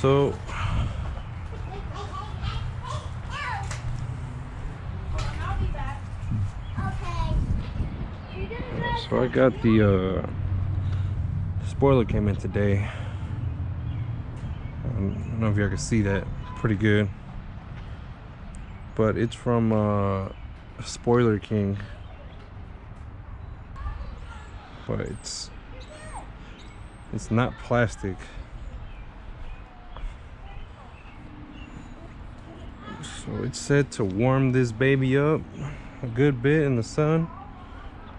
So I got the spoiler came in today. I don't know if y'all can see that pretty good, but it's from SpoilerKing, but it's not plastic. So it's said to warm this baby up a good bit in the sun,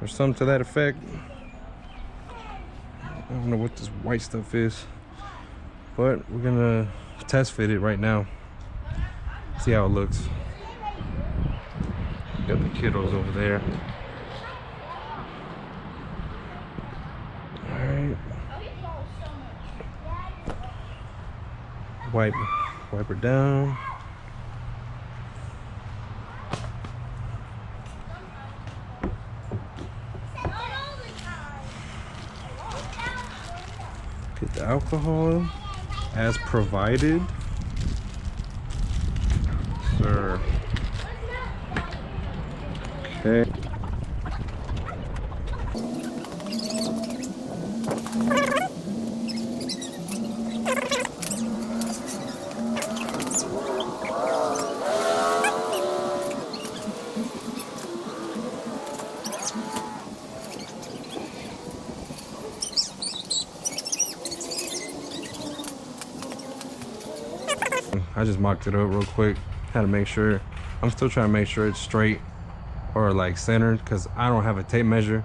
or something to that effect. I don't know what this white stuff is, but we're gonna test fit it right now, see how it looks. Got the kiddos over there. All right, wipe her down. Get the alcohol as provided, sir. Okay. I just mocked it up real quick. Had to make sure. I'm still trying to make sure it's straight or like centered, because I don't have a tape measure.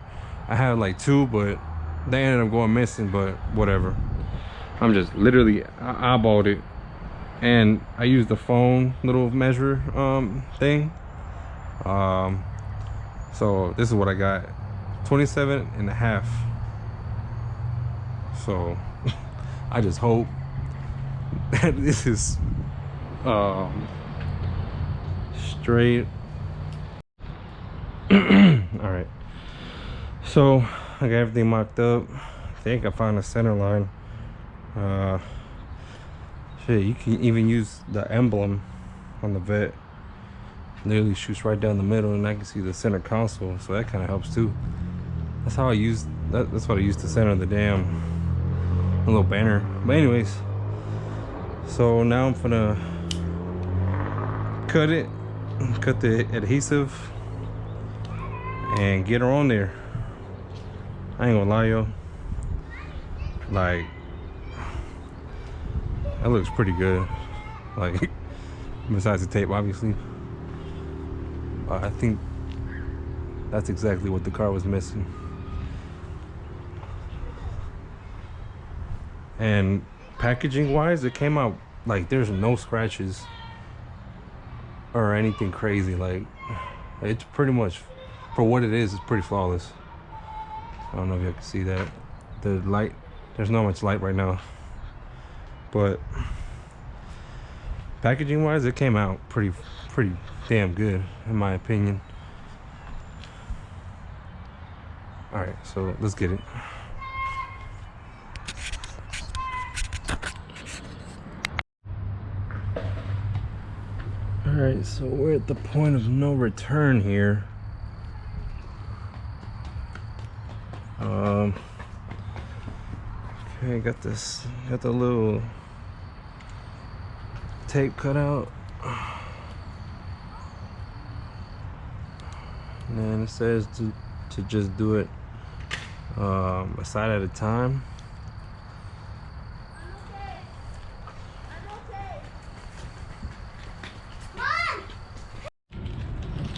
I have like two, but they ended up going missing, but whatever. I'm just literally eyeballed it, and I used the phone little measure thing. So this is what I got, 27.5. So I just hope that this is straight. All right, so I got everything mocked up. I think I found a center line. Shit, you can even use the emblem on the Vette. Literally shoots right down the middle, and I can see the center console, so that kind of helps too. That's how I use that. That's what I used to center the damn little banner. But anyways, so now I'm gonna cut the adhesive and get her on there. I ain't gonna lie, yo, like that looks pretty good, like besides the tape obviously. I think that's exactly what the car was missing. And packaging wise, it came out like there's no scratches or anything crazy. Like, it's pretty much, for what it is, it's pretty flawless. I don't know if you can see that. The light, there's not much light right now, but packaging wise, it came out pretty damn good in my opinion. All right, so let's get it. All right, so we're at the point of no return here. Okay, got the little tape cut out, and then it says to just do it a side at a time.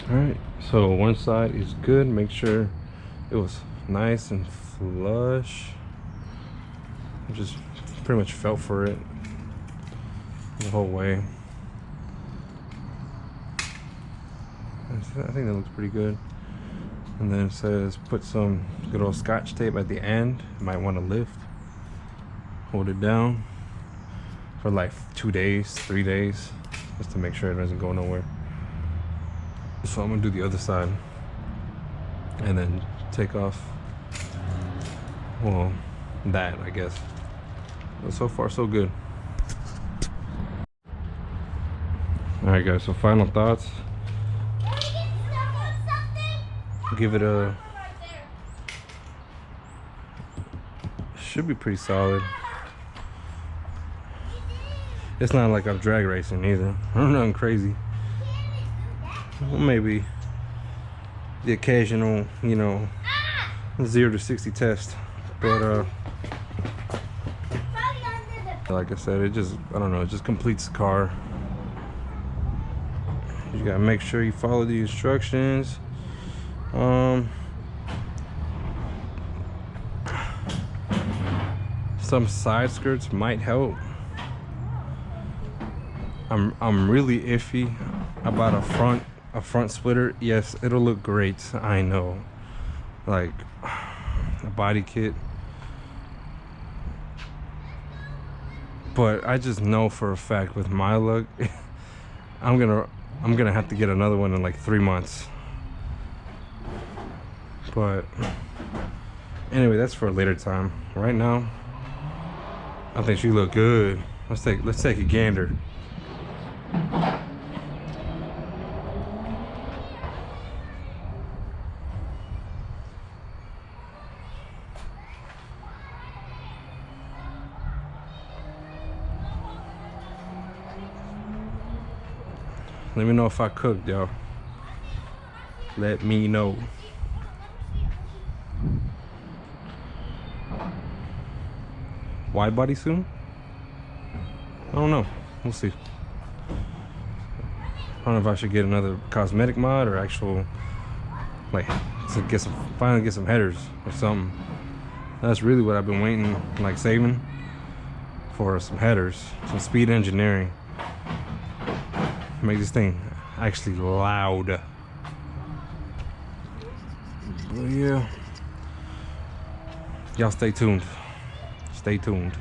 All right, so one side is good. Make sure it was nice and flush. I just pretty much felt for it the whole way. I think that looks pretty good. And then it says put some good old Scotch tape at the end. You might want to lift, hold it down for like 2 days, 3 days, just to make sure it doesn't go nowhere. So I'm gonna do the other side and then take off, well, that I guess. But so far so good. Alright guys, so final thoughts. Give it a... should be pretty solid. It's not like I'm drag racing either. I'm nothing crazy. Well, maybe the occasional, you know, 0 to 60 test. But like I said, it just, I don't know, it just completes the car. You gotta make sure you follow the instructions. Some side skirts might help. I'm really iffy about a front splitter. Yes, it'll look great, I know. Like a body kit. But I just know for a fact with my luck, I'm gonna have to get another one in like 3 months. But anyway, that's for a later time. Right now, I think she look good. Let's take a gander. Let me know if I cooked, y'all. Let me know. Wide body soon? I don't know. We'll see. I don't know if I should get another cosmetic mod or actual, like, to get some, finally get some headers or something. That's really what I've been waiting, like saving for, some headers, some speed engineering. Make this thing actually loud. But yeah, y'all stay tuned. Stay tuned.